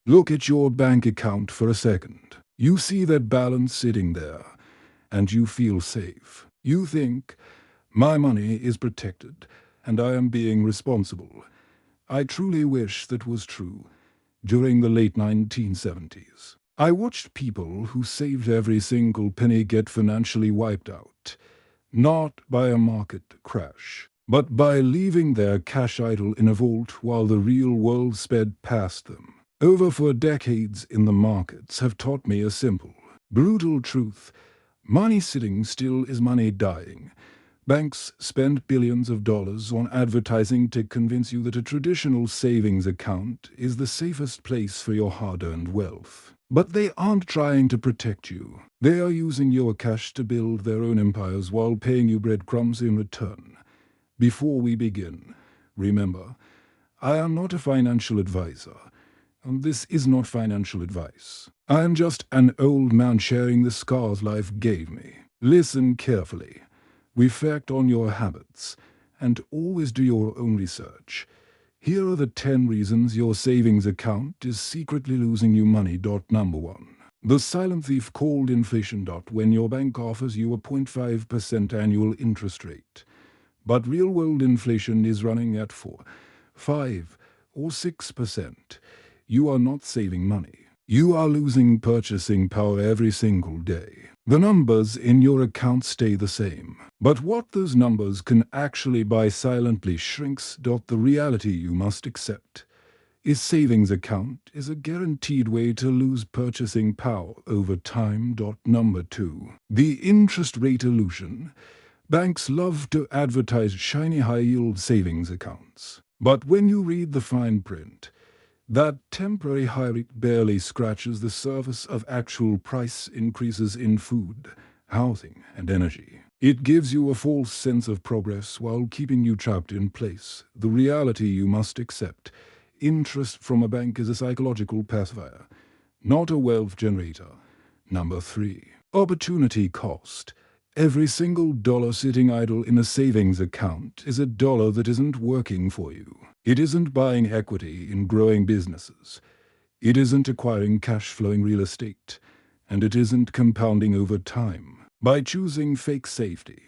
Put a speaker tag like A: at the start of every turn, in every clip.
A: Look at your bank account for a second. You see that balance sitting there, and you feel safe. You think, my money is protected, and I am being responsible. I truly wish that was true. During the late 1970s, I watched people who saved every single penny get financially wiped out, not by a market crash, but by leaving their cash idle in a vault while the real world sped past them. Over 4 decades in the markets have taught me a simple, brutal truth. Money sitting still is money dying. Banks spend billions of dollars on advertising to convince you that a traditional savings account is the safest place for your hard-earned wealth. But they aren't trying to protect you. They are using your cash to build their own empires while paying you breadcrumbs in return. Before we begin, remember, I am not a financial advisor. And this is not financial advice. I am just an old man sharing the scars life gave me. Listen carefully. Reflect on your habits, and always do your own research. Here are the 10 reasons your savings account is secretly losing you money. Number 1. The silent thief called inflation. When your bank offers you a 0.5% annual interest rate, but real-world inflation is running at 4, 5, or 6%, you are not saving money. You are losing purchasing power every single day. The numbers in your account stay the same, but what those numbers can actually buy silently shrinks. The reality you must accept is savings account is a guaranteed way to lose purchasing power over time. Number 2. The interest rate illusion. Banks love to advertise shiny high-yield savings accounts, but when you read the fine print, that temporary high rate barely scratches the surface of actual price increases in food, housing, and energy. It gives you a false sense of progress while keeping you trapped in place. The reality you must accept. Interest from a bank is a psychological pacifier, not a wealth generator. Number 3. Opportunity cost. Every single dollar sitting idle in a savings account is a dollar that isn't working for you. It isn't buying equity in growing businesses. It isn't acquiring cash-flowing real estate. And it isn't compounding over time. By choosing fake safety,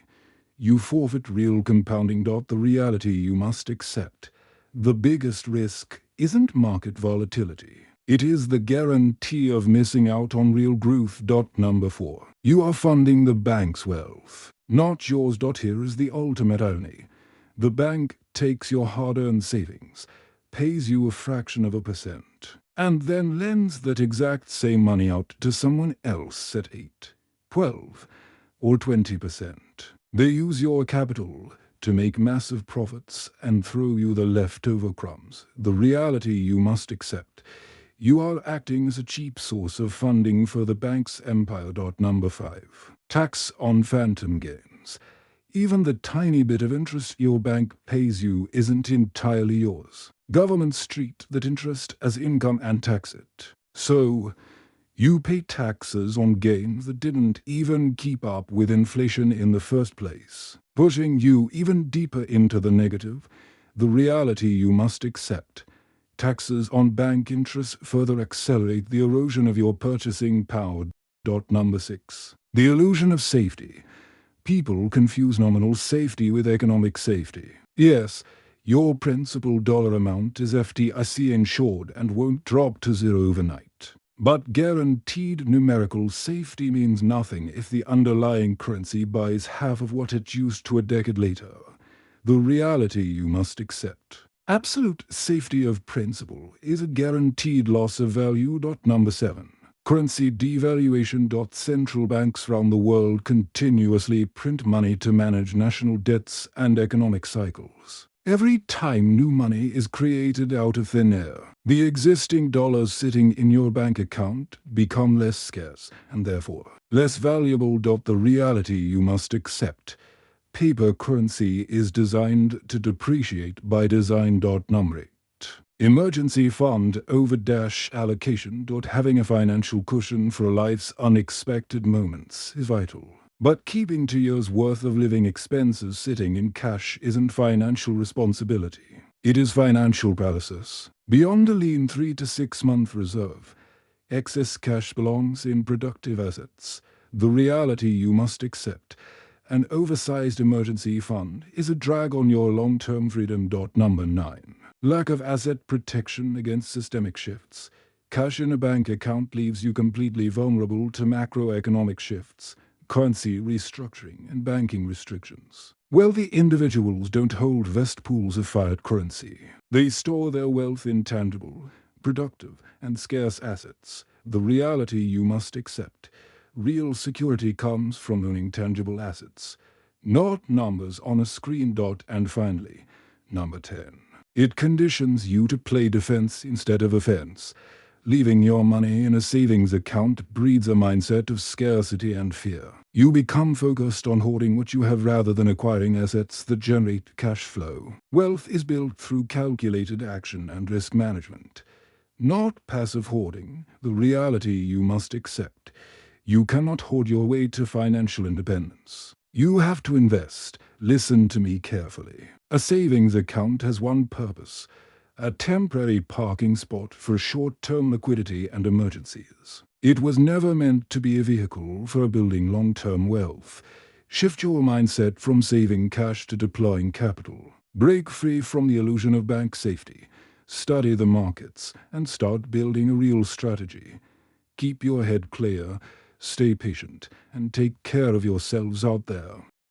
A: you forfeit real compounding. The reality you must accept. The biggest risk isn't market volatility. It is the guarantee of missing out on real growth. Number 4. You are funding the bank's wealth, not yours. Here is the ultimate irony. The bank takes your hard-earned savings, pays you a fraction of a percent, and then lends that exact same money out to someone else at 8, 12, or 20%. They use your capital to make massive profits and throw you the leftover crumbs. The reality you must accept. You are acting as a cheap source of funding for the bank's empire. Number 5. Tax on phantom gains. Even the tiny bit of interest your bank pays you isn't entirely yours. Governments treat that interest as income and tax it. So, you pay taxes on gains that didn't even keep up with inflation in the first place, pushing you even deeper into the negative. The reality you must accept. Taxes on bank interest further accelerate the erosion of your purchasing power. Number 6. The illusion of safety. People confuse nominal safety with economic safety. Yes, your principal dollar amount is FDIC insured and won't drop to zero overnight. But guaranteed numerical safety means nothing if the underlying currency buys half of what it used to a decade later. The reality you must accept. Absolute safety of principle is a guaranteed loss of value. Number 7. Currency devaluation. Central banks around the world continuously print money to manage national debts and economic cycles. Every time new money is created out of thin air, the existing dollars sitting in your bank account become less scarce and therefore less valuable. The reality you must accept. Paper currency is designed to depreciate by design. Number 8. Emergency fund over-allocation. Having a financial cushion for life's unexpected moments is vital. But keeping 2 years' worth of living expenses sitting in cash isn't financial responsibility. It is financial paralysis. Beyond a lean 3 to 6 month reserve, excess cash belongs in productive assets. The reality you must accept: an oversized emergency fund is a drag on your long-term freedom. Number 9. Lack of asset protection against systemic shifts. Cash in a bank account leaves you completely vulnerable to macroeconomic shifts, currency restructuring, and banking restrictions. Wealthy individuals don't hold vast pools of fiat currency. They store their wealth in tangible, productive, and scarce assets. The reality you must accept: real security comes from owning tangible assets, not numbers on a screen. And finally, number 10. It conditions you to play defense instead of offense. Leaving your money in a savings account breeds a mindset of scarcity and fear. You become focused on hoarding what you have rather than acquiring assets that generate cash flow. Wealth is built through calculated action and risk management, not passive hoarding. The reality you must accept: you cannot hoard your way to financial independence. You have to invest. Listen to me carefully. A savings account has one purpose: a temporary parking spot for short-term liquidity and emergencies. It was never meant to be a vehicle for building long-term wealth. Shift your mindset from saving cash to deploying capital. Break free from the illusion of bank safety. Study the markets and start building a real strategy. Keep your head clear, stay patient, and take care of yourselves out there.